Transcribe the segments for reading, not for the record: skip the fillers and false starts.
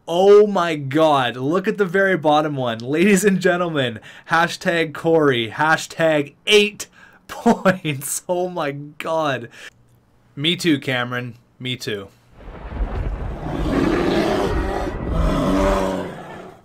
Oh my god, look at the very bottom one. Ladies and gentlemen, hashtag Corey, hashtag 8 points. Oh my god. Me too, Cameron. Me too.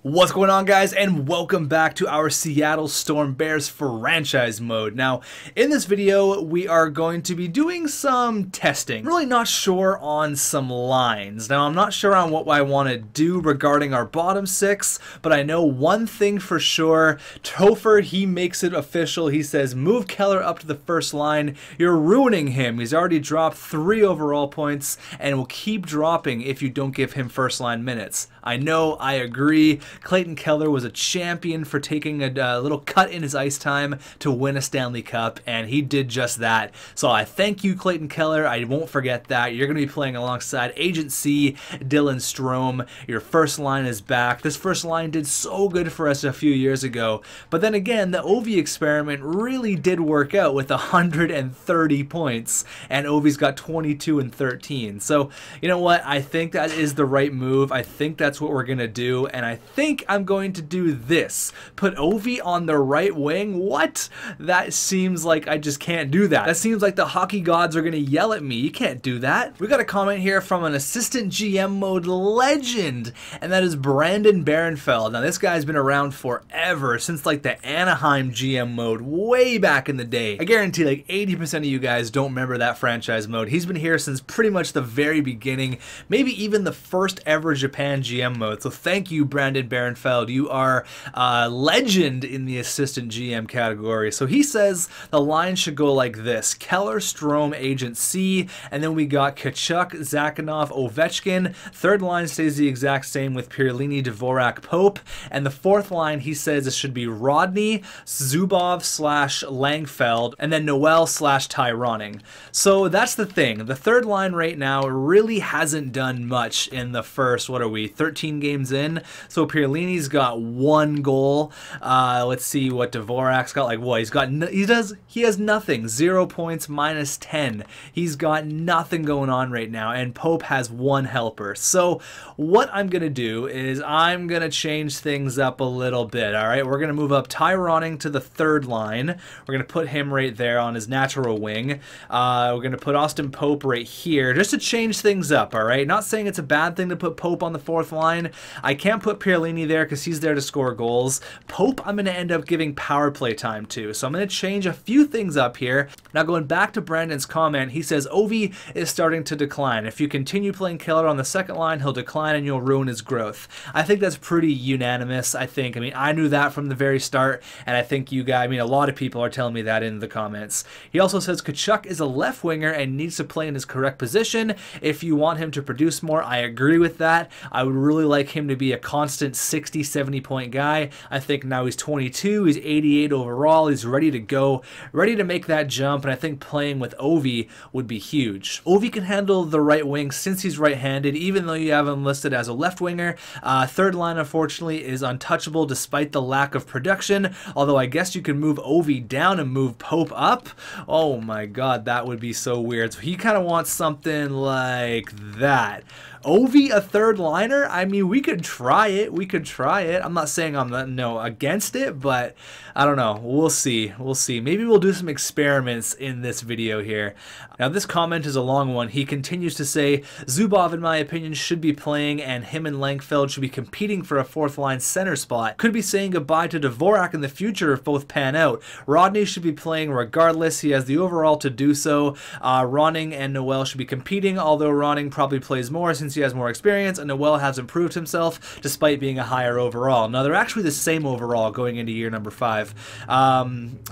What's going on, guys, and welcome back to our Seattle Storm Bears franchise mode. Now, in this video, we are going to be doing some testing. Really not sure on some lines. Now, I'm not sure on what I want to do regarding our bottom six, but I know one thing for sure. Topher, he makes it official. He says, move Keller up to the first line. You're ruining him. He's already dropped 3 overall points and will keep dropping if you don't give him first line minutes. I know, I agree. Clayton Keller was a champion for taking a little cut in his ice time to win a Stanley Cup, and he did just that. So I thank you, Clayton Keller. I won't forget that. You're going to be playing alongside Agent C, Dylan Strome. Your first line is back. This first line did so good for us a few years ago. But then again, the Ovi experiment really did work out with 130 points, and Ovi's got 22 and 13. So, you know what? I think that is the right move. I think that's what we're going to do, and I think I'm going to do this. Put Ovi on the right wing? What? That seems like I just can't do that. That seems like the hockey gods are going to yell at me. You can't do that. We got a comment here from an assistant GM mode legend, and that is Brandon Barenfeld. Now, this guy's been around forever, since like the Anaheim GM mode way back in the day. I guarantee like 80% of you guys don't remember that franchise mode. He's been here since pretty much the very beginning, maybe even the first ever Japan GM mode. So thank you, Brandon Barenfeld. You are a legend in the assistant GM category. So he says the line should go like this: Keller, Strome, Agent C, and then we got Tkachuk, Zakhanov, Ovechkin. Third line stays the exact same with Pirlini, Dvorak, Pope. And the fourth line, he says it should be Rodney, Zubov / Langfeld, and then Noel / Ty Ronning. So that's the thing. The third line right now really hasn't done much in the first, what are we, 13 games in? So Pirlini's got 1 goal. Let's see what Dvorak's got. Like what? He has nothing. 0 points, -10. He's got nothing going on right now, and Pope has 1 helper. So what I'm gonna do is I'm gonna change things up a little bit. All right, we're gonna move up Ty Ronning to the third line. We're gonna put him right there on his natural wing. We're gonna put Austin Pope right here just to change things up. All right, not saying it's a bad thing to put Pope on the fourth line. I can't put Pirlini there because he's there to score goals. Pope, I'm going to end up giving power play time to. So I'm going to change a few things up here. Now, going back to Brandon's comment, he says Ovi is starting to decline. If you continue playing Keller on the second line, he'll decline and you'll ruin his growth. I think that's pretty unanimous, I think. I mean, I knew that from the very start, and I think you guys, I mean, a lot of people are telling me that in the comments. He also says Tkachuk is a left winger and needs to play in his correct position. If you want him to produce more, I agree with that. I would really like him to be a constant 60, 70 point guy. I think now he's 22, he's 88 overall, he's ready to go, ready to make that jump, and I think playing with Ovi would be huge. Ovi can handle the right wing since he's right-handed, even though you have him listed as a left winger. Third line, unfortunately, is untouchable despite the lack of production, although I guess you can move Ovi down and move Pope up. Oh my god, that would be so weird. So he kind of wants something like that. Ovi, a third liner? I mean, we could try it. We could try it. I'm not saying I'm not, against it, but I don't know. We'll see. We'll see. Maybe we'll do some experiments in this video here. Now, this comment is a long one. He continues to say, Zubov, in my opinion, should be playing, and him and Langfeld should be competing for a fourth line center spot. Could be saying goodbye to Dvorak in the future if both pan out. Rodney should be playing regardless. He has the overall to do so. Ronning and Noel should be competing, although Ronning probably plays more since he has more experience, and Noel has improved himself despite being a higher overall. Now, they're actually the same overall going into year number 5.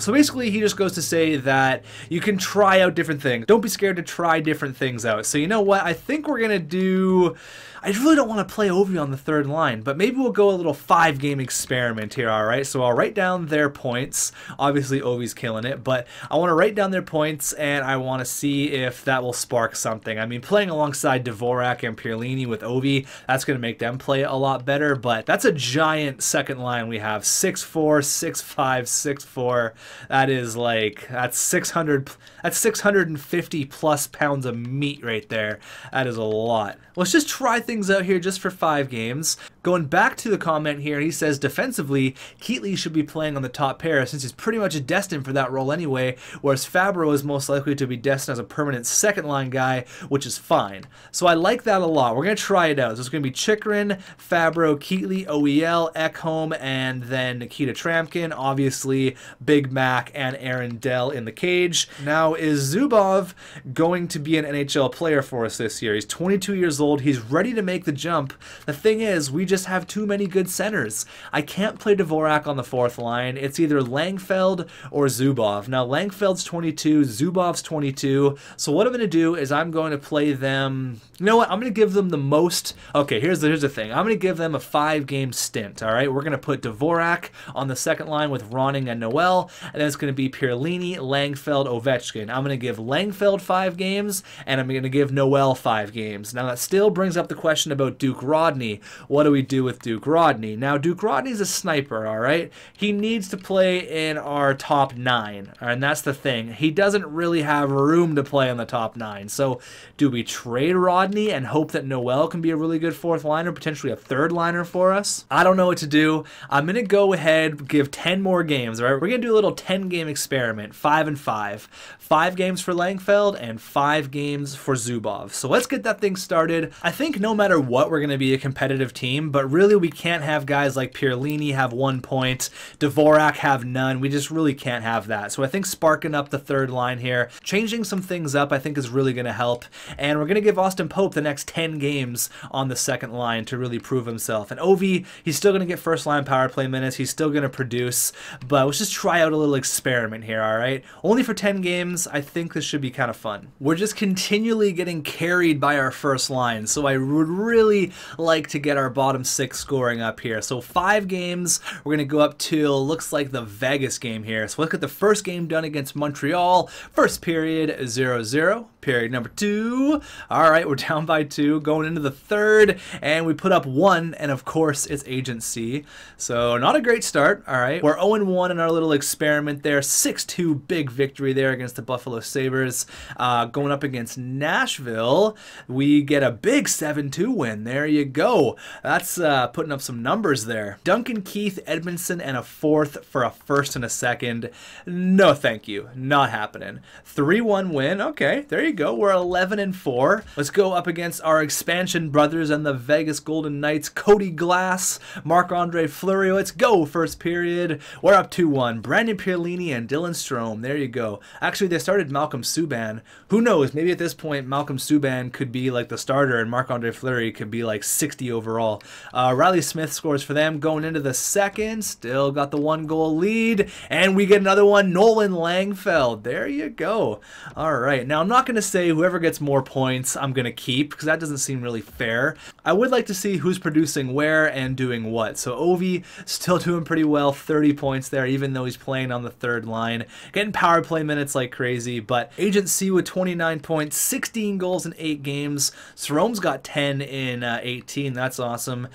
So basically, he just goes to say that you can try out different things. Don't be scared to try different things out. So you know what? I think we're going to do... I really don't want to play Ovi on the third line, but maybe we'll go a little 5-game experiment here, all right? So I'll write down their points. Obviously, Ovi's killing it, but I want to write down their points, and I want to see if that will spark something. I mean, playing alongside Dvorak and Pirlini with Ovi, that's going to make them play a lot better, but that's a giant second line we have. 6'4", 6'5", 6'4". That is like, that's 650 plus pounds of meat right there. That is a lot. Let's just try things out here just for 5 games. Going back to the comment here, he says defensively, Keatley should be playing on the top pair since he's pretty much destined for that role anyway, whereas Fabro is most likely to be destined as a permanent second line guy, which is fine. So I like that a lot. We're going to try it out. So it's going to be Chychrun, Fabro, Keatley, OEL, Ekholm, and then Nikita Tramkin, obviously Big Mac and Aaron Dell in the cage. Now, is Zubov going to be an NHL player for us this year? He's 22 years old. He's ready to make the jump. The thing is, we just have too many good centers. I can't play Dvorak on the 4th line. It's either Langfeld or Zubov. Now, Langfeld's 22, Zubov's 22. So what I'm going to do is I'm going to play them... You know what? I'm going to give them the most... Okay, here's the thing. I'm going to give them a 5-game stint, all right? We're going to put Dvorak on the 2nd line with Ronning and Noel, and then it's going to be Pierlini, Langfeld, Ovechkin. I'm going to give Langfeld 5 games, and I'm going to give Noel 5 games. Now, that still brings up the question about Duke Rodney. What do we do with Duke Rodney? Now, Duke Rodney's a sniper, all right? He needs to play in our top 9, and that's the thing. He doesn't really have room to play in the top 9. So, do we trade Rodney and hope that Noel can be a really good 4th liner, potentially a 3rd liner for us? I don't know what to do. I'm going to go ahead, give 10 more games, all right? We're going to do a little 10-game experiment, 5 and 5. 5 games for Langfeld and 5 games for Zubov. So let's get that thing started. I think no matter what, we're going to be a competitive team, but really we can't have guys like Pierlini have 1 point, Dvorak have none. We just really can't have that. So I think sparking up the 3rd line here, changing some things up, I think is really going to help. And we're going to give Austin Pope the next 10 games on the 2nd line to really prove himself. And Ovi, he's still going to get 1st line power play minutes. He's still going to produce, but let's just try out a little experiment here, all right? Only for 10 games. I think this should be kind of fun. We're just continually getting carried by our 1st line, so I would really like to get our bottom 6 scoring up here. So 5 games, we're going to go up to, looks like the Vegas game here. So look at the 1st game done against Montreal. 1st period, 0-0. Period number 2. All right, we're down by 2, going into the 3rd, and we put up 1, and of course, it's agency. So not a great start, all right. We're 0-1 in our little experiment there. 6-2 big victory there against the Buffalo Sabres. Going up against Nashville, we get a big 7-2 win. There you go. That's putting up some numbers there. Duncan Keith, Edmondson, and a 4th for a 1st and a 2nd. No, thank you. Not happening. 3-1 win. Okay, there you go. We're 11-4. Let's go up against our expansion brothers and the Vegas Golden Knights. Cody Glass, Marc-Andre Fleury. Let's go. 1st period. We're up 2-1. Brandon Pierlini and Dylan Strome. There you go. Actually, they started Malcolm Subban. Who knows? Maybe at this point, Malcolm Subban could be like the starter and Marc-Andre Fleury could be like 60 overall. Riley Smith scores for them going into the 2nd. Still got the 1-goal lead. And we get another one. Nolan Langfeld. There you go. All right. Now, I'm not going to say whoever gets more points I'm going to keep because that doesn't seem really fair. I would like to see who's producing where and doing what. So Ovi still doing pretty well. 30 points there even though he's playing on the 3rd line. Getting power play minutes like crazy. But Agent C with 29 points, 16 goals in 8 games. Srome's got 10 in 18. That's awesome.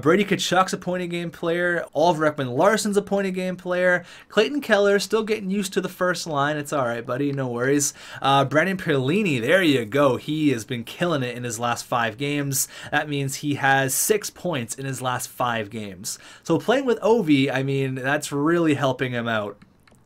Brady Tkachuk's a point-a-game player. Oliver Ekman-Larsson's a point-a-game player. Clayton Keller still getting used to the 1st line. It's all right, buddy. No worries. Brandon Pierlini, there you go. He has been killing it in his last 5 games. That means he has 6 points in his last 5 games. So playing with Ovi, I mean, that's really helping him out.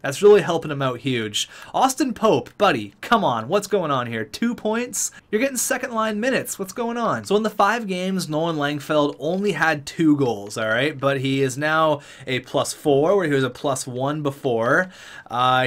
That's really helping him out huge. Austin Pope, buddy, come on. What's going on here? 2 points? You're getting 2nd line minutes. What's going on? So in the 5 games, Nolan Langfeld only had 2 goals, all right? But he is now a +4, where he was a +1 before.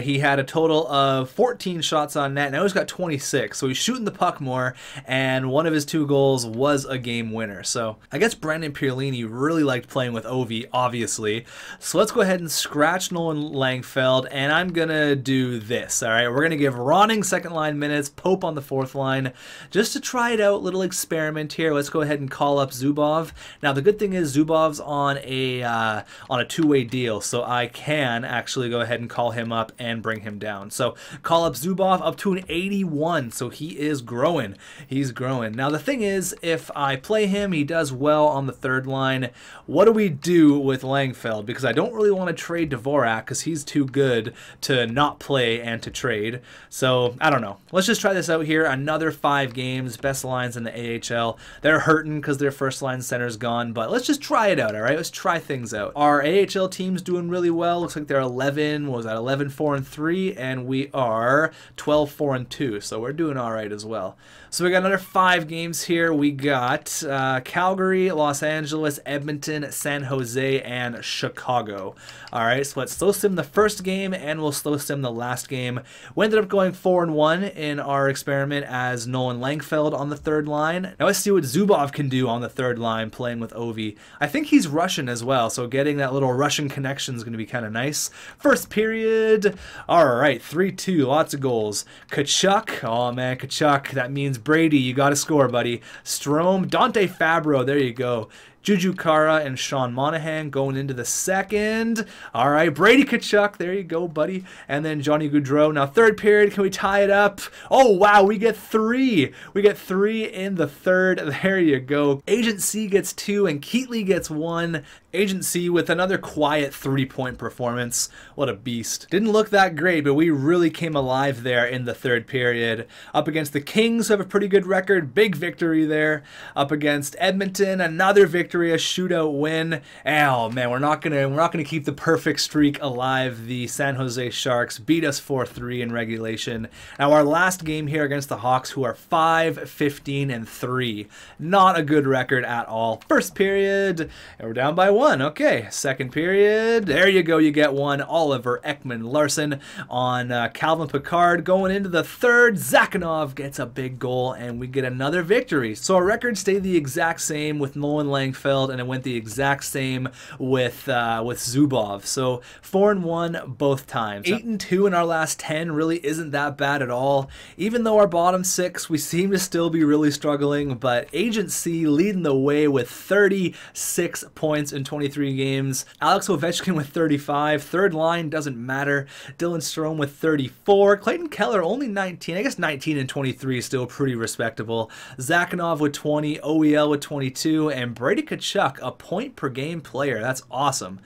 He had a total of 14 shots on net. Now he's got 26, so he's shooting the puck more, and one of his 2 goals was a game winner. So I guess Brandon Pierlini really liked playing with Ovi, obviously. So let's go ahead and scratch Nolan Langfeld, and I'm gonna do this, all right? We're gonna give Ronning 2nd line minutes, Pope on the 4th line, just to try it out, little experiment here. Let's go ahead and call up Zubov. Now, the good thing is Zubov's on a 2-way deal, so I can actually go ahead and call him up and bring him down. So call up Zubov up to an 81, so he is growing. He's growing. Now, the thing is, if I play him, he does well on the 3rd line. What do we do with Langfeld? Because I don't really want to trade Dvorak because he's too good. good to not play and to trade. So I don't know. Let's just try this out here. Another 5 games, best lines in the AHL. They're hurting because their first line center's gone, but let's just try it out, all right? Let's try things out. Our AHL team's doing really well. Looks like they're 11, what was that, 11-4-3, and we are 12-4-2, so we're doing all right as well. So we got another 5 games here. We got Calgary, Los Angeles, Edmonton, San Jose, and Chicago. All right, so let's slow sim the first game, and we'll slow sim the last game. We ended up going 4-1 in our experiment as Nolan Langfeld on the third line. Now let's see what Zubov can do on the third line playing with Ovi. I think he's Russian as well, so getting that little Russian connection is going to be kind of nice. First period, all right, 3-2, lots of goals. Tkachuk, oh man, Tkachuk, that means Brady, you got to score, buddy. Strome, Dante Fabro, there you go. Juju Kara and Sean Monahan going into the second. All right, Brady Tkachuk, there you go, buddy. And then Johnny Gaudreau. Now, third period, can we tie it up? Oh, wow, we get 3. We get 3 in the third. There you go. Agent C gets 2 and Keatley gets 1. Agent C with another quiet 3-point performance. What a beast. Didn't look that great, but we really came alive there in the third period. Up against the Kings, who have a pretty good record. Big victory there. Up against Edmonton, another victory, a shootout win. Oh man, we're not gonna keep the perfect streak alive. The San Jose Sharks beat us 4-3 in regulation. Now our last game here against the Hawks, who are 5-15-3. Not a good record at all. First period, and we're down by 1. Okay, second period, there you go, you get 1. Oliver Ekman-Larsson on Calvin Pickard. Going into the third, Zakhanov gets a big goal, and we get another victory. So our record stayed the exact same with Nolan Langfeld, and it went the exact same with Zubov. So 4-1 both times. 8-2 in our last 10 really isn't that bad at all. Even though our bottom 6, we seem to still be really struggling, but Agent C leading the way with 36 points in 23 games. Alex Ovechkin with 35. Third line doesn't matter. Dylan Strome with 34. Clayton Keller only 19. I guess 19 and 23 is still pretty respectable. Zakhanov with 20. OEL with 22. And Brady Tkachuk, a point per game player. That's awesome.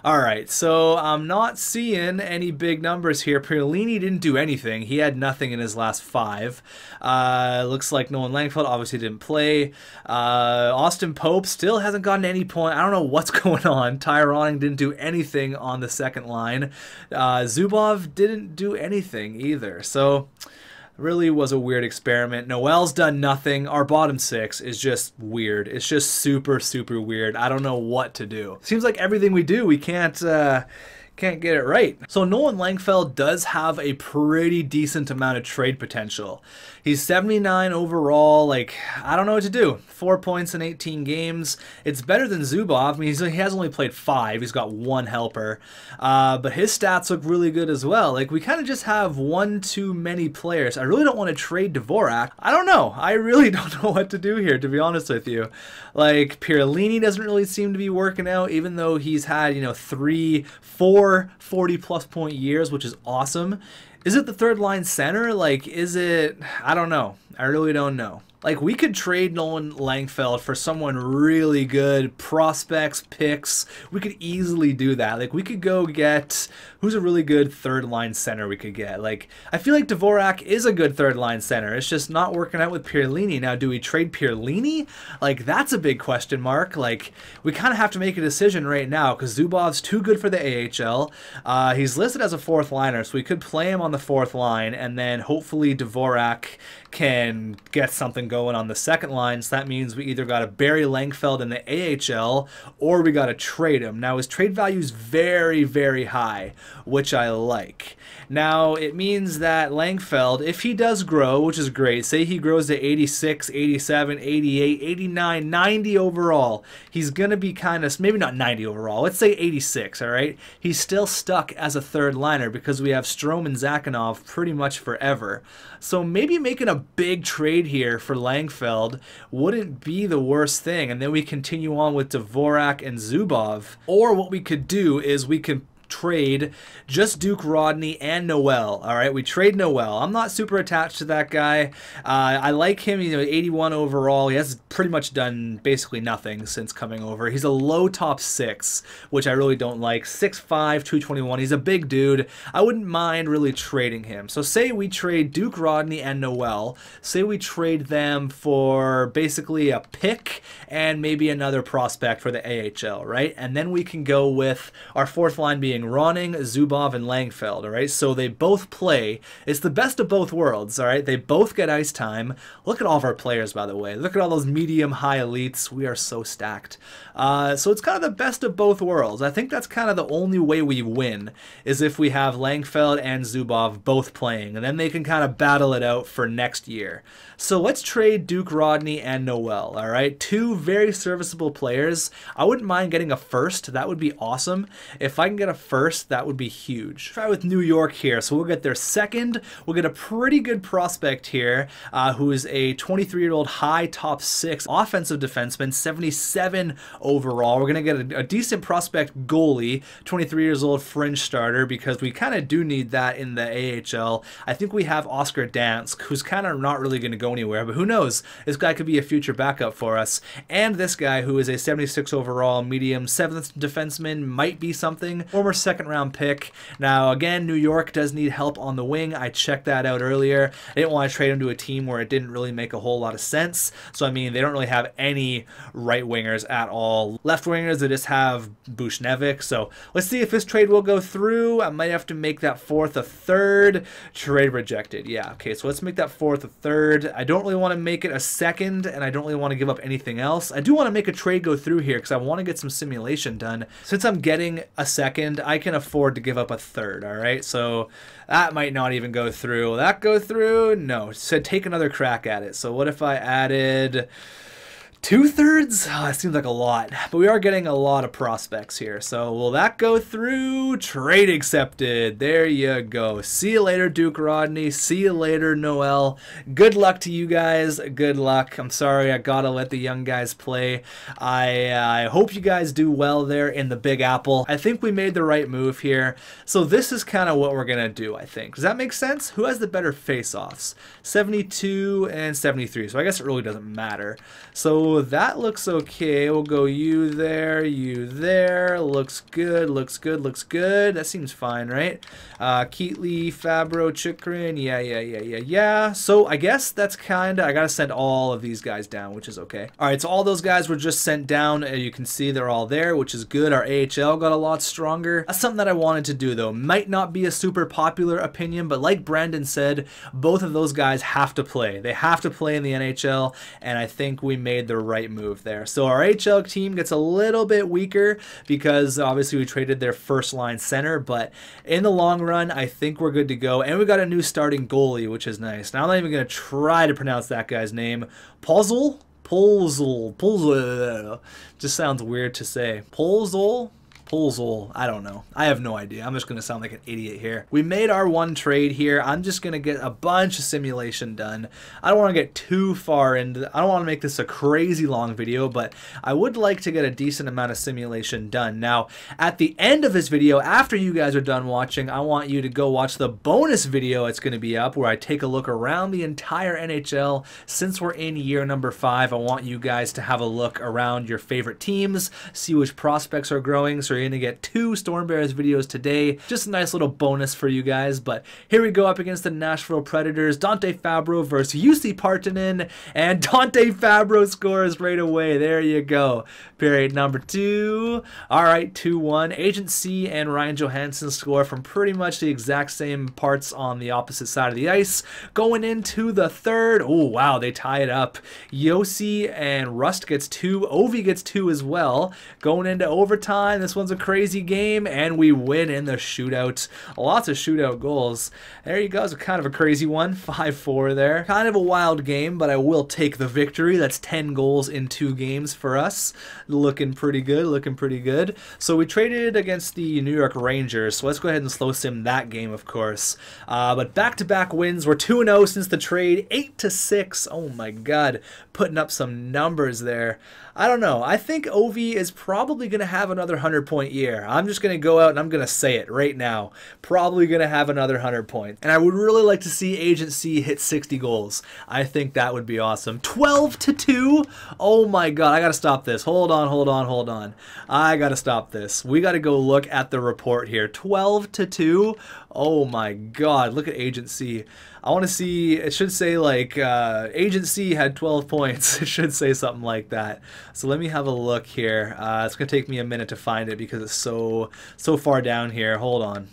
All right, so I'm not seeing any big numbers here. Perlini didn't do anything. He had nothing in his last 5. Looks like Nolan Langfeld obviously didn't play. Austin Pope still hasn't gotten any point. I don't know what's going on. Tyroning didn't do anything on the second line. Zubov didn't do anything either. So really was a weird experiment. Noel's done nothing. Our bottom 6 is just weird. It's just super, super weird. I don't know what to do. Seems like everything we do, we can't get it right. So Nolan Langfeld does have a pretty decent amount of trade potential. He's 79 overall. Like, I don't know what to do. 4 points in 18 games. It's better than Zubov. I mean, he has only played 5. He's got 1 helper. But his stats look really good as well. Like, we kind of just have one too many players. I really don't want to trade Dvorak. I don't know. I really don't know what to do here, to be honest with you. Like, Perlini doesn't really seem to be working out, even though he's had, 3, 4 40-plus point years, which is awesome. Is it the third line center? Like, is it? I don't know. I really don't know. Like, we could trade Nolan Langfeld for someone really good, prospects, picks. We could easily do that. Like, we could go get, who's a really good third-line center we could get? Like, I feel like Dvorak is a good third-line center. It's just not working out with Perlini. Now, do we trade Perlini? Like, that's a big question mark. Like, we kind of have to make a decision right now because Zubov's too good for the AHL. He's listed as a fourth liner, so we could play him on the fourth line, and then hopefully Dvorak can get something going on the second line. So that means we either got to bury Langfeld in the AHL or we got to trade him. Now his trade value is very, very high, which I like. Now it means that Langfeld, if he does grow, which is great, say he grows to 86, 87, 88, 89, 90 overall, he's going to be kind of, maybe not 90 overall, let's say 86, all right? He's still stuck as a third liner because we have Strome and Zakhanov pretty much forever. So maybe making a big trade here for Langfeld wouldn't be the worst thing, and then we continue on with Dvorak and Zubov. Or what we could do is we can trade just Duke Rodney and Noel. All right, we trade Noel. I'm not super attached to that guy. I like him. 81 overall. He has pretty much done basically nothing since coming over. He's a low top 6, which I really don't like. 6'5", 221. He's a big dude. I wouldn't mind really trading him. So say we trade Duke Rodney and Noel. Say we trade them for basically a pick and maybe another prospect for the AHL, right? And then we can go with our fourth line being Ronning, Zubov, and Langfeld, all right? So they both play. It's the best of both worlds, all right? They both get ice time. Look at all of our players, by the way. Look at all those medium-high elites. We are so stacked. So it's kind of the best of both worlds. I think that's kind of the only way we win, is if we have Langfeld and Zubov both playing, and then they can kind of battle it out for next year. So let's trade Duke Rodney and Noel, all right? 2 very serviceable players. I wouldn't mind getting a first. That would be awesome. If I can get a first, that would be huge. Try with New York here. So we'll get their second. We'll get a pretty good prospect here, who is a 23-year-old high top 6 offensive defenseman, 77 overall. We're going to get a decent prospect goalie, 23 years old fringe starter, because we kind of do need that in the AHL. I think we have Oscar Dansk, who's kind of not really going to go anywhere, but who knows? This guy could be a future backup for us. And this guy, who is a 76 overall medium 7th defenseman, might be something. Former 2nd round pick. Now, again, New York does need help on the wing. I checked that out earlier. I didn't want to trade him to a team where it didn't really make a whole lot of sense. So, I mean, they don't really have any right wingers at all. Left wingers, they just have Bushnevic. So, let's see if this trade will go through. I might have to make that 4th a 3rd. Trade rejected. Yeah, okay, so let's make that 4th a 3rd. I don't really want to make it a 2nd, and I don't really want to give up anything else. I do want to make a trade go through here because I want to get some simulation done. Since I'm getting a 2nd, I can afford to give up a 3rd, all right? So that might not even go through. Will that go through? No. It said take another crack at it. So what if I added 2/3? Oh, that seems like a lot, but we are getting a lot of prospects here. So will that go through? Trade accepted. There you go. See you later, Duke Rodney. See you later, Noel. Good luck to you guys. Good luck. I'm sorry I gotta let the young guys play. I hope you guys do well there in the Big Apple. I think we made the right move here. So this is kind of what we're gonna do, I think. Does that make sense? Who has the better face-offs? 72 and 73. So I guess it really doesn't matter. So that looks okay. We'll go you there, you there. Looks good, looks good, looks good. That seems fine, right? Keatley, Fabro, Chikrin. Yeah. So I guess that's kind of, I gotta send all of these guys down, which is okay. All right, so all those guys were just sent down. You can see they're all there, which is good. Our AHL got a lot stronger. That's something that I wanted to do, though. Might not be a super popular opinion, but like Brandon said, both of those guys have to play. They have to play in the NHL, and I think we made the right move there. So our AHL team gets a little bit weaker because obviously we traded their first line center, but in the long run, I think we're good to go. And we got a new starting goalie, which is nice. Now I'm not even going to try to pronounce that guy's name. Polzel? Just sounds weird to say. Polzel? I don't know. I have no idea. I'm just going to sound like an idiot here. We made our one trade here. I'm just going to get a bunch of simulation done. I don't want to get too far into I don't want to make this a crazy long video, but I would like to get a decent amount of simulation done. Now, at the end of this video, after you guys are done watching, I want you to go watch the bonus video that's going to be up where I take a look around the entire NHL. Since we're in year number 5, I want you guys to have a look around your favorite teams, see which prospects are growing. So you're going to get 2 Storm Bears videos today. Just a nice little bonus for you guys. But here we go up against the Nashville Predators. Dante Fabro versus UC Partanen. And Dante Fabro scores right away. There you go. Period number 2. All right, 2-1. Agent C and Ryan Johansson score from pretty much the exact same parts on the opposite side of the ice. Going into the 3rd. Oh, wow, they tie it up. Yossi and Rust gets 2. Ovi gets 2 as well. Going into overtime. This one's a crazy game, and we win in the shootout. Lots of shootout goals. There you go. It's kind of a crazy one. 5-4 there. Kind of a wild game, but I will take the victory. That's 10 goals in 2 games for us. Looking pretty good. Looking pretty good. So we traded against the New York Rangers, so let's go ahead and slow sim that game, of course. But back-to-back wins. We're 2-0 since the trade. 8-6. Oh my god. Putting up some numbers there. I don't know. I think Ovi is probably going to have another 100 100-point year. I'm just going to go out and I'm going to say it right now. Probably going to have another 100 points. And I would really like to see Agent C hit 60 goals. I think that would be awesome. 12-2? Oh my god, I got to stop this. Hold on. I got to stop this. We got to go look at the report here. 12-2? Oh my god, look at Agent C. I want to see, it should say like Agent C had 12 points. It should say something like that. So let me have a look here. It's going to take me a minute to find it because it's so far down here. Hold on.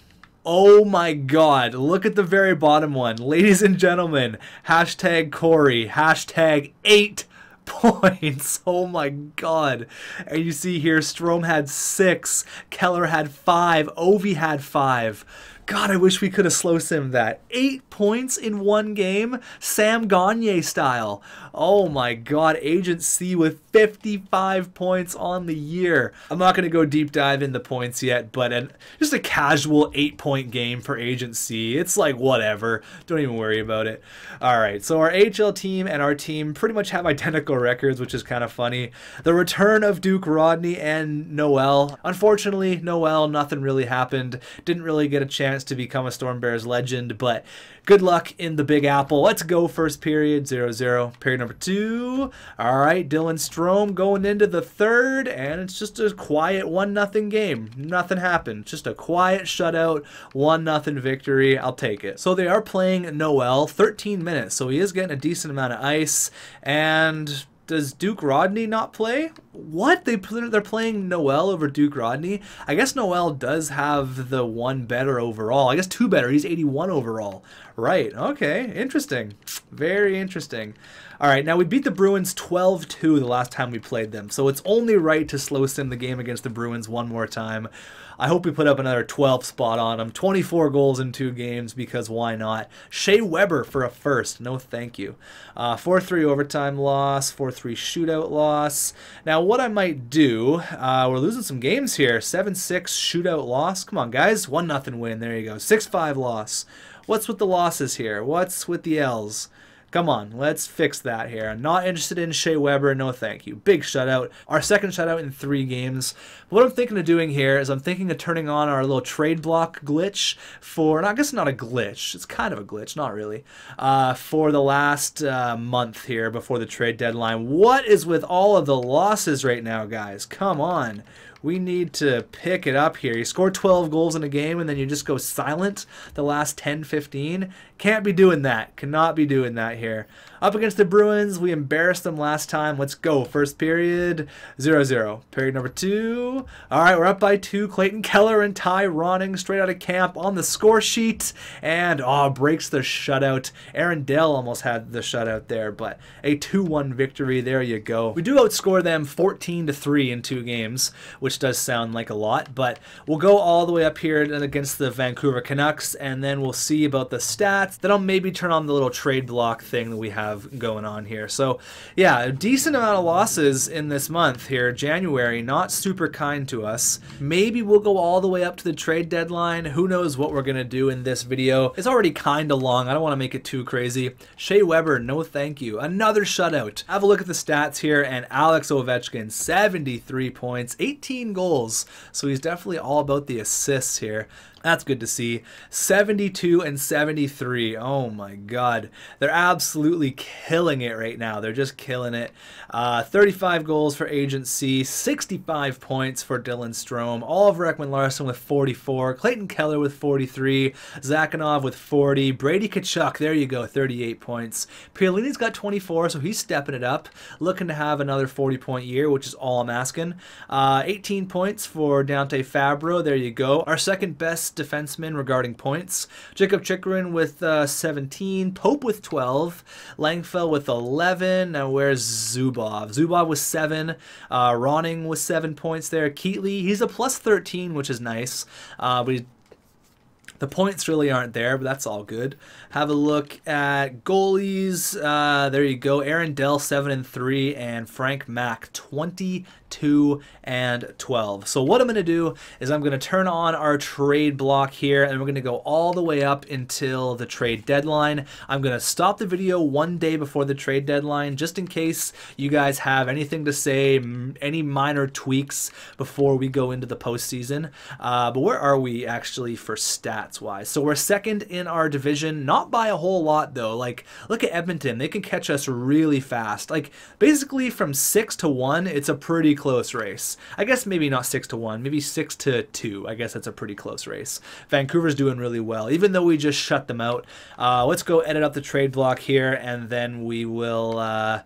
Oh my god, look at the very bottom one. Ladies and gentlemen, hashtag Corey, hashtag 8 points. Oh my god. And you see here, Strome had 6, Keller had 5, Ovi had 5. God, I wish we could have slow simmed that. 8 points in one game, Sam Gagner style. Oh my god, Agent C with 55 points on the year. I'm not going to go deep dive in the points yet, but just a casual 8-point game for Agent C. It's like whatever. Don't even worry about it. Alright, so our AHL team and our team pretty much have identical records, which is kind of funny. The return of Duke Rodney and Noel. Unfortunately, Noel, nothing really happened. Didn't really get a chance to become a Storm Bears legend, but good luck in the Big Apple. Let's go first period, 0-0. Period number 2. All right, Dylan Strome going into the third, and it's just a quiet 1-0 game. Nothing happened. Just a quiet shutout, 1-0 victory. I'll take it. So they are playing Noel, 13 minutes, so he is getting a decent amount of ice, and does Duke Rodney not play? What? They're playing Noel over Duke Rodney? I guess Noel does have the 1 better overall. I guess 2 better. He's 81 overall. Right. Okay. Interesting. Very interesting. All right. Now, we beat the Bruins 12-2 the last time we played them. So it's only right to slow sim the game against the Bruins one more time. I hope we put up another 12 spot on them. 24 goals in 2 games, because why not? Shea Weber for a first. No thank you. 4-3 overtime loss. 4-3 shootout loss. Now, what I might do, we're losing some games here. 7-6 shootout loss. Come on, guys. 1-0 win. There you go. 6-5 loss. What's with the losses here? What's with the L's? Come on, let's fix that here. Not interested in Shea Weber, no thank you. Big shutout. Our second shutout in 3 games. What I'm thinking of doing here is I'm thinking of turning on our little trade block glitch for, and I guess not a glitch, it's kind of a glitch, not really, for the last month here before the trade deadline. What is with all of the losses right now, guys? Come on. We need to pick it up here. You score 12 goals in a game and then you just go silent the last 10, 15. Can't be doing that. Cannot be doing that here. Up against the Bruins, we embarrassed them last time. Let's go. First period, 0-0. Period number 2. All right, we're up by 2. Clayton Keller and Ty Ronning straight out of camp on the score sheet. And, breaks the shutout. Aaron Dell almost had the shutout there, but a 2-1 victory. There you go. We do outscore them 14-3 in 2 games, which does sound like a lot, but we'll go all the way up here against the Vancouver Canucks, and then we'll see about the stats. Then I'll maybe turn on the little trade block thing that we have going on here. So yeah, a decent amount of losses in this month here. January, not super kind to us. Maybe we'll go all the way up to the trade deadline. Who knows what we're gonna do in this video. It's already kind of long. I don't want to make it too crazy. Shea Weber, no thank you. Another shutout. Have a look at the stats here, and Alex Ovechkin, 73 points, 18 goals. So he's definitely all about the assists here. That's good to see. 72 and 73. Oh my god. They're absolutely killing it right now. They're just killing it. 35 goals for Agent C. 65 points for Dylan Strome. Oliver Ekman-Larsson with 44. Clayton Keller with 43. Zakhanov with 40. Brady Tkachuk, there you go, 38 points. Piolini's got 24, so he's stepping it up. Looking to have another 40-point year, which is all I'm asking. 18 points for Dante Fabro. There you go. Our second best defenseman regarding points. Jacob Chychrun with 17, Pope with 12, Langfell with 11. Now where's Zubov? Zubov with 7, Ronning with 7 points there. Keatley, he's a plus 13, which is nice. The points really aren't there, but that's all good. Have a look at goalies. There you go. Aaron Dell, 7-3, and Frank Mack, 22 2, and 12. So what I'm going to do is I'm going to turn on our trade block here, and we're going to go all the way up until the trade deadline. I'm going to stop the video one day before the trade deadline, just in case you guys have anything to say, any minor tweaks before we go into the postseason. But where are we actually for stats wise? So we're second in our division, not by a whole lot though. Like, look at Edmonton, they can catch us really fast. Like, basically from 6 to 1, it's a pretty close race. I guess maybe not 6 to 1, maybe 6 to 2. I guess that's a pretty close race. Vancouver's doing really well, even though we just shut them out. Let's go edit up the trade block here, and then we will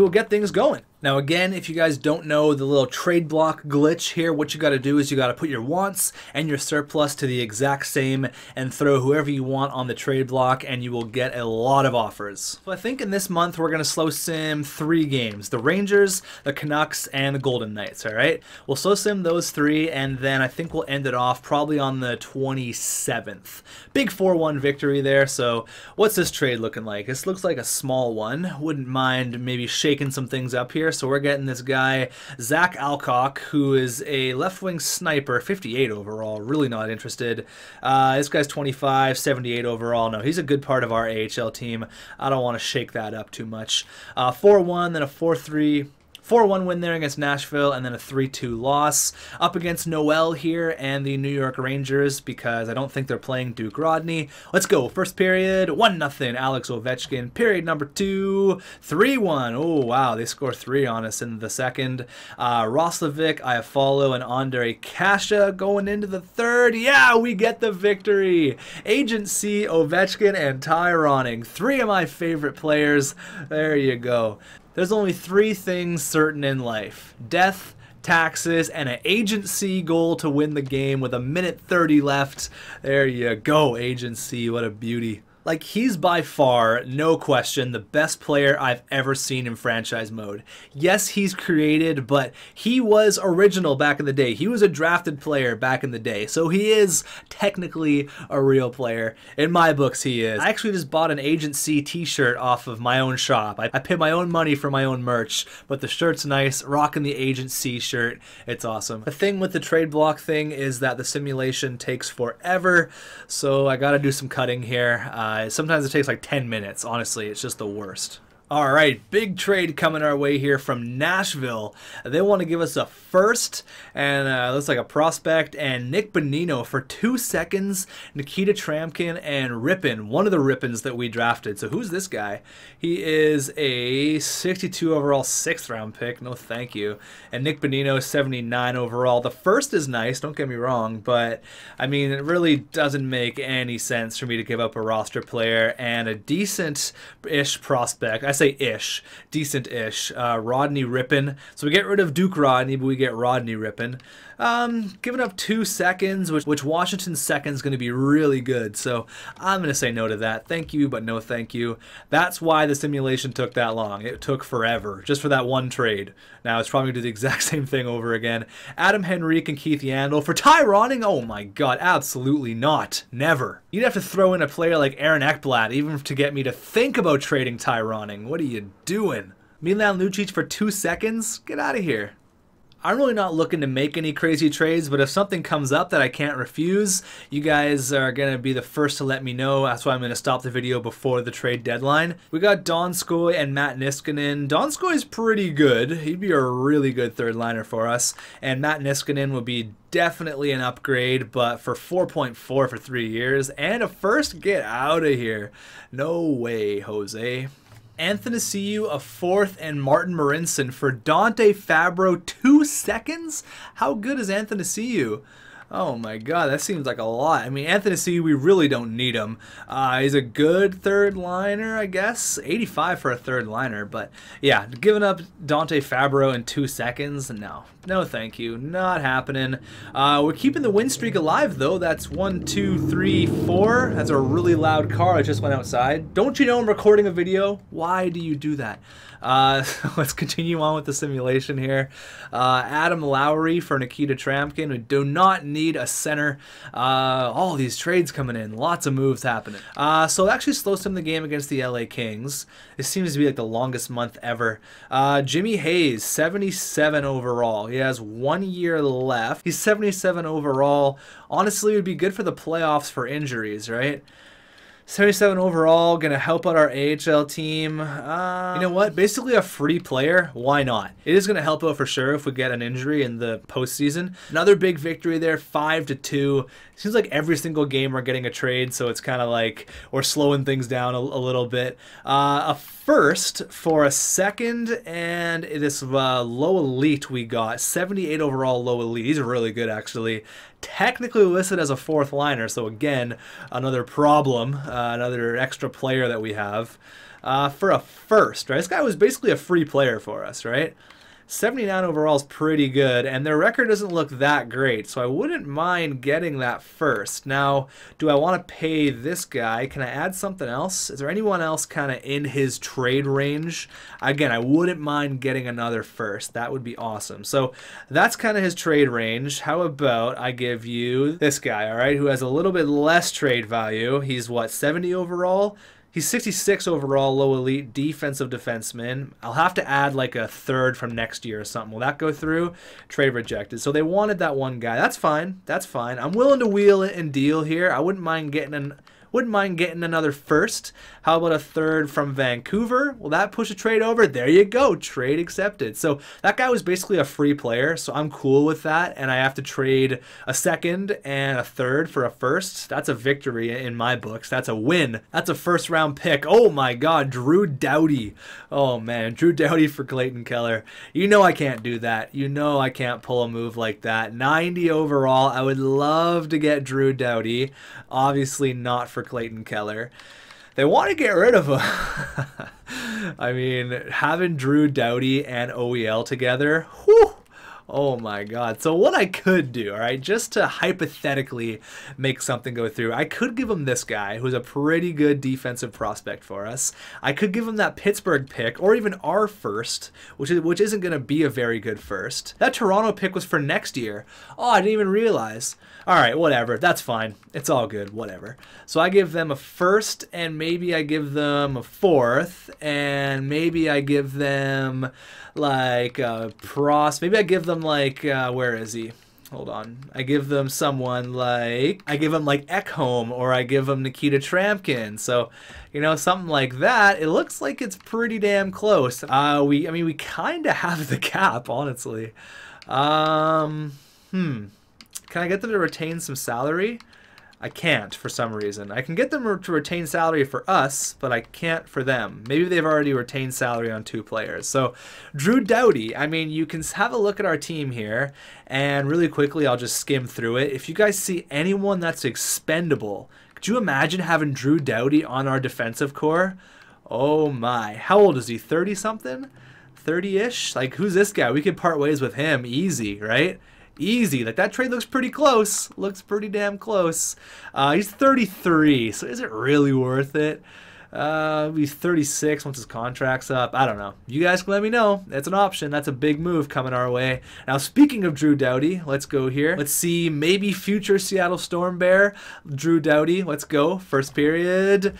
get things going. Now again, if you guys don't know the little trade block glitch here, what you got to do is you got to put your wants and your surplus to the exact same and throw whoever you want on the trade block, and you will get a lot of offers. So I think in this month we're going to slow sim 3 games: the Rangers, the Canucks, and the Golden Knights. All right, we'll slow sim those 3, and then I think we'll end it off probably on the 27th. Big 4-1 victory there. So what's this trade looking like? This looks like a small one. Wouldn't mind maybe shaking some things up here. So we're getting this guy, Zach Alcock, who is a left-wing sniper, 58 overall, really not interested. This guy's 25, 78 overall. No, he's a good part of our AHL team. I don't want to shake that up too much. 4-1, then a 4-3. 4-1 win there against Nashville, and then a 3-2 loss. Up against Noel here and the New York Rangers, because I don't think they're playing Duke Rodney. Let's go. First period, 1-0, Alex Ovechkin. Period number 2, 3-1. Oh, wow, they score 3 on us in the second. Roslovic, Iafallo, and Andre Kasha going into the third. Yeah, we get the victory. Agent C, Ovechkin, and Ty Ronning. 3 of my favorite players. There you go. There's only 3 things certain in life: death, taxes, and an agency goal to win the game with 1:30 left. There you go, agency. What a beauty. Like, he's by far, no question, the best player I've ever seen in franchise mode. Yes, he's created, but he was original back in the day. He was a drafted player back in the day, so he is technically a real player. In my books, he is. I actually just bought an Agent C t-shirt off of my own shop. I paid my own money for my own merch, but the shirt's nice, rocking the Agent C shirt. It's awesome. The thing with the trade block thing is that the simulation takes forever, so I gotta do some cutting here. Sometimes it takes like 10 minutes. Honestly, it's just the worst. All right, big trade coming our way here from Nashville. They want to give us a first, and looks like a prospect, and Nick Bonino for 2 seconds, Nikita Tramkin, and Rippin, one of the Rippins that we drafted. So who's this guy? He is a 62 overall 6th round pick. No thank you. And Nick Bonino, 79 overall. The first is nice, don't get me wrong, but I mean, it really doesn't make any sense for me to give up a roster player and a decent-ish prospect. I say ish, decent-ish, Rodney Rippin. So we get rid of Duke Rodney, but we get Rodney Rippin. Giving up 2 seconds, which Washington's second is going to be really good. So I'm going to say no to that. Thank you, but no thank you. That's why the simulation took that long. It took forever, just for that one trade. Now it's probably going to do the exact same thing over again. Adam Henrique and Keith Yandel for Ty Ronning. Oh my God, absolutely not. Never. You'd have to throw in a player like Aaron Ekblad even to get me to think about trading Ty Ronning. What are you doing? Milan Lucic for 2 seconds? Get out of here. I'm really not looking to make any crazy trades, but if something comes up that I can't refuse, you guys are going to be the first to let me know. That's why I'm going to stop the video before the trade deadline. We got Donskoy and Matt Niskanen. Donskoy's pretty good. He'd be a really good third liner for us. And Matt Niskanen would be definitely an upgrade, but for 4.4 for 3 years and a first, get out of here. No way, Jose. Anthony Ciu, a 4th, and Martin Marinson for Dante Fabro, 2 seconds? How good is Anthony Ciu? Oh my God, that seems like a lot. I mean, Anthony Ciu, we really don't need him. He's a good third liner, I guess. 85 for a third liner, but yeah, giving up Dante Fabro in 2 seconds? No, No, thank you. Not happening. We're keeping the win streak alive, though. That's 1, 2, 3, 4. That's a really loud car. I just went outside. Don't you know I'm recording a video? Why do you do that? Let's continue on with the simulation here. Adam Lowry for Nikita Trampkin. We do not need a center. All these trades coming in. Lots of moves happening. So it actually slows down the game against the LA Kings. This seems to be like the longest month ever. Jimmy Hayes, 77 overall. He has 1 year left. He's 77 overall. Honestly, it would be good for the playoffs for injuries, right? 77 overall, gonna help out our AHL team. You know what? Basically a free player. Why not? It is gonna help out for sure if we get an injury in the postseason. Another big victory there, 5-2. Seems like every single game we're getting a trade, so it's kind of like we're slowing things down a little bit. A first for a second, and this low elite we got, 78 overall low elite. These are really good, actually. Technically listed as a fourth liner, so again, another problem, another extra player that we have. For a first, right? This guy was basically a free player for us, right? 79 overall is pretty good, and their record doesn't look that great, so I wouldn't mind getting that first. Now, do I want to pay this guy? Can I add something else? Is there anyone else kind of in his trade range? Again, I wouldn't mind getting another first. That would be awesome. So that's kind of his trade range. How about I give you this guy, all right, who has a little bit less trade value. He's, what, 70 overall? He's 66 overall, low elite, defensive defenseman. I'll have to add like a third from next year or something. Will that go through? Trade rejected. So they wanted that one guy. That's fine. That's fine. I'm willing to wheel it and deal here. I wouldn't mind getting another first. How about a third from Vancouver? Will that push a trade over? There you go. Trade accepted. So that guy was basically a free player, so I'm cool with that. And I have to trade a second and a third for a first. That's a victory in my books. That's a win. That's a first round pick. Oh my God, Drew Doughty. Oh man, Drew Doughty for Clayton Keller. You know I can't do that. You know I can't pull a move like that. 90 overall. I would love to get Drew Doughty. Obviously not for Clayton Keller. They want to get rid of him. I mean, having Drew Doughty and OEL together, whew, oh my God. So what I could do, all right, just to hypothetically make something go through, I could give him this guy who's a pretty good defensive prospect for us. I could give him that Pittsburgh pick or even our first, which isn't going to be a very good first. That Toronto pick was for next year. Oh, I didn't even realize. All right, whatever. That's fine. It's all good. Whatever. So I give them a first, and maybe I give them a fourth, and maybe I give them like maybe I give them like where is he? Hold on. I give them someone like Ekholm, or I give them Nikita Trampkin. So, you know, something like that. It looks like it's pretty damn close. I mean, we kind of have the cap, honestly. Can I get them to retain some salary? I can't for some reason. I can get them to retain salary for us, but I can't for them. Maybe they've already retained salary on 2 players. So Drew Doughty, I mean, you can have a look at our team here, and really quickly I'll just skim through it. If you guys see anyone that's expendable, could you imagine having Drew Doughty on our defensive core? Oh my. How old is he? 30-something? 30-ish? Like, who's this guy? We could part ways with him easy, right? Easy. Like, that trade looks pretty close. Looks pretty damn close. He's 33, so is it really worth it? He's 36 once his contract's up. I don't know. You guys can let me know. It's an option. That's a big move coming our way. Now, speaking of Drew Doughty, let's go here. Let's see, maybe future Seattle Storm Bear. Drew Doughty, let's go. First period.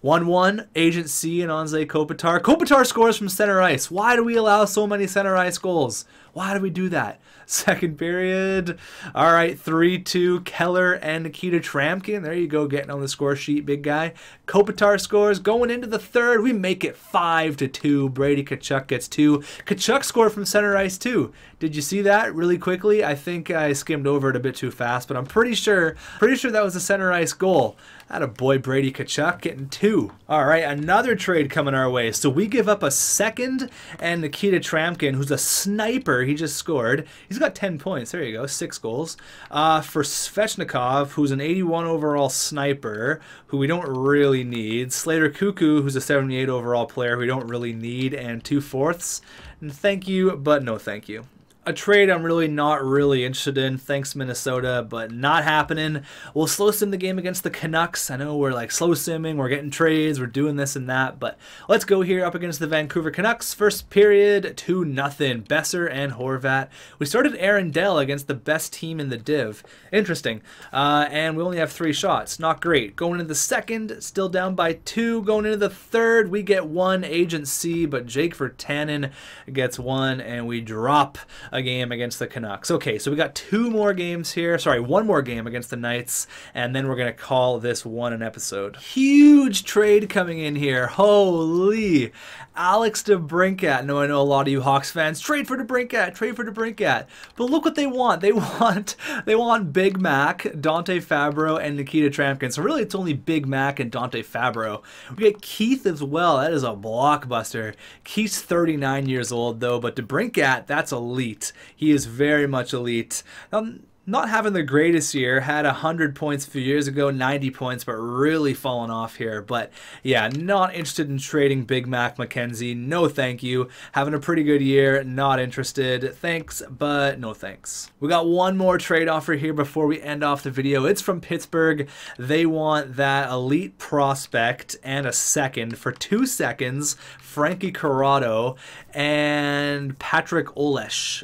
1-1, Agent C and Anze Kopitar. Kopitar scores from center ice. Why do we allow so many center ice goals? Why do we do that? Second period. All right, 3-2, Keller and Nikita Trampkin. There you go, getting on the score sheet, big guy. Kopitar scores. Going into the third, we make it 5-2. Brady Tkachuk gets 2. Tkachuk scored from center ice too. Did you see that really quickly? I think I skimmed over it a bit too fast, but I'm pretty sure that was a center ice goal. Attaboy, Brady Tkachuk getting 2. All right, another trade coming our way. So we give up a second and Nikita Trampkin, who's a sniper. He just scored. He's got 10 points. There you go, 6 goals. For Svechnikov, who's an 81 overall sniper, who we don't really need. Slater Cuckoo, who's a 78 overall player who we don't really need, and 2/4. And thank you, but no thank you. A trade I'm really not interested in. Thanks, Minnesota, but not happening. We'll slow sim the game against the Canucks. I know we're like slow simming, we're getting trades, we're doing this and that, but let's go here up against the Vancouver Canucks. First period, 2-0. Besser and Horvat. We started Aaron Dell against the best team in the div. Interesting. And we only have 3 shots. Not great. Going into the second, still down by 2. Going into the third, we get 1 Agent C, but Jake Virtanen gets 1, and we drop a game against the Canucks. Okay, so we got 2 more games here. Sorry, 1 more game against the Knights, and then we're going to call this one an episode. Huge trade coming in here. Holy. Alex DeBrincat. No, I know a lot of you Hawks fans. Trade for DeBrincat. Trade for DeBrincat. But look what they want. They want Big Mac, Dante Fabro, and Nikita Trampkin. So really, it's only Big Mac and Dante Fabro. We get Keith as well. That is a blockbuster. Keith's 39 years old, though, but DeBrincat, that's elite. He is very much elite. Not having the greatest year, had 100 points a few years ago, 90 points, but really fallen off here. But yeah, not interested in trading Big Mac McKenzie. No thank you. Having a pretty good year, not interested. Thanks, but no thanks. We got one more trade offer here before we end off the video. It's from Pittsburgh. They want that elite prospect and a second for 2 seconds, Frankie Corrado and Patrick Olesh.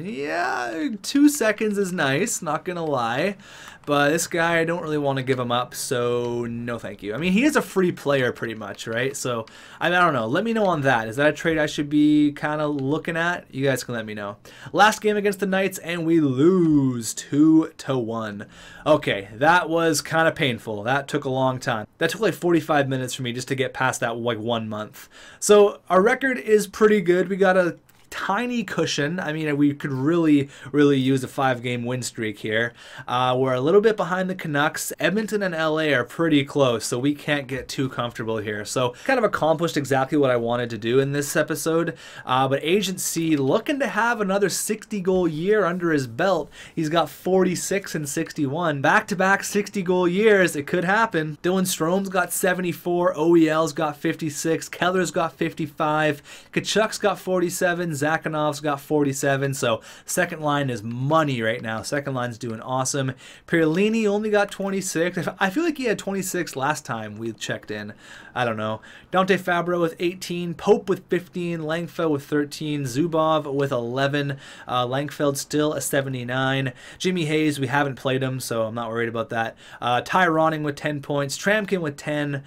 Yeah, 2 seconds is nice, not gonna lie, but this guy, I don't really want to give him up, so no thank you. I mean, he is a free player pretty much, right? So I don't know. Let me know on that. Is that a trade I should be kind of looking at? You guys can let me know. Last game against the Knights, and we lose 2-1. Okay, that was kind of painful. That took a long time. That took like 45 minutes for me just to get past that like 1 month. So our record is pretty good. We got a tiny cushion. I mean, we could really use a 5-game win streak here. We're a little bit behind the Canucks. Edmonton and LA are pretty close, so we can't get too comfortable here. So kind of accomplished exactly what I wanted to do in this episode. But Agent C looking to have another 60-goal year under his belt. He's got 46 and 61. Back-to-back 60-goal years. It could happen. Dylan Strome's got 74. OEL's got 56. Keller's got 55. Kachuk's got 47. Zakhanov's got 47, so second line is money right now. Second line's doing awesome. Perlini only got 26. I feel like he had 26 last time we checked in. I don't know. Dante Fabro with 18, Pope with 15, Langfeld with 13, Zubov with 11, Langfeld still a 79. Jimmy Hayes, we haven't played him, so I'm not worried about that. Ty Ronning with 10 points, Tramkin with 10,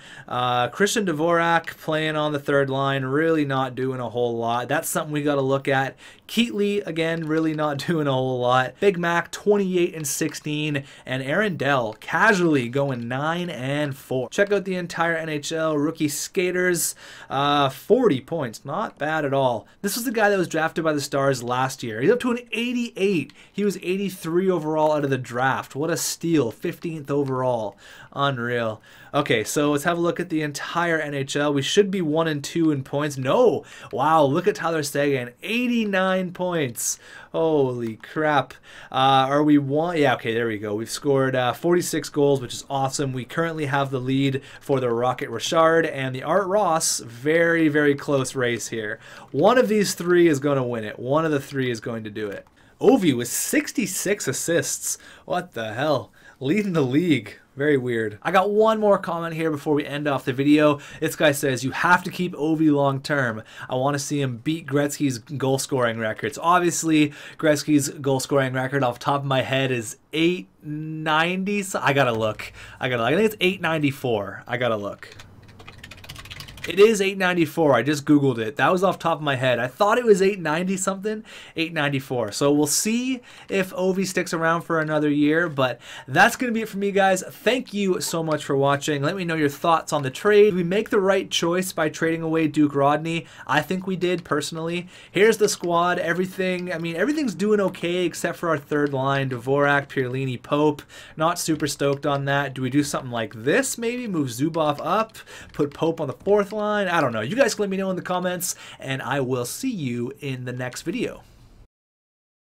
Christian Dvorak playing on the third line, really not doing a whole lot. That's something we got to look at. Keatley, again, really not doing a whole lot. Big Mac, 28 and 16, and Aaron Dell casually going 9 and 4. Check out the entire NHL rookie skaters, 40 points, not bad at all. This was the guy that was drafted by the Stars last year. He's up to an 88. He was 83 overall out of the draft. What a steal, 15th overall. Unreal. Okay, so let's have a look at the entire NHL. We should be 1 and 2 in points. No! Wow, look at Tyler Seguin, 89 points. Holy crap. Are we one? Yeah, okay, there we go. We've scored 46 goals, which is awesome. We currently have the lead for the Rocket Richard and the Art Ross. Very close race here. One of these 3 is going to win it. One of the 3 is going to do it. Ovi with 66 assists. What the hell? Leading the league. Very weird. I got one more comment here before we end off the video. This guy says, you have to keep Ovi long term. I want to see him beat Gretzky's goal scoring records. Obviously, Gretzky's goal scoring record off the top of my head is 890. I gotta look. I think it's 894. I gotta look. It is 894. I just Googled it. That was off the top of my head. I thought it was 890 something. 894. So we'll see if Ovi sticks around for another year. But that's going to be it for me, guys. Thank you so much for watching. Let me know your thoughts on the trade. Did we make the right choice by trading away Duke Rodney? I think we did, personally. Here's the squad. Everything, I mean, everything's doing okay except for our third line. Dvorak, Pierlini, Pope. Not super stoked on that. Do we do something like this, maybe? Move Zubov up. Put Pope on the fourth line. I don't know. You guys can let me know in the comments, and I will see you in the next video.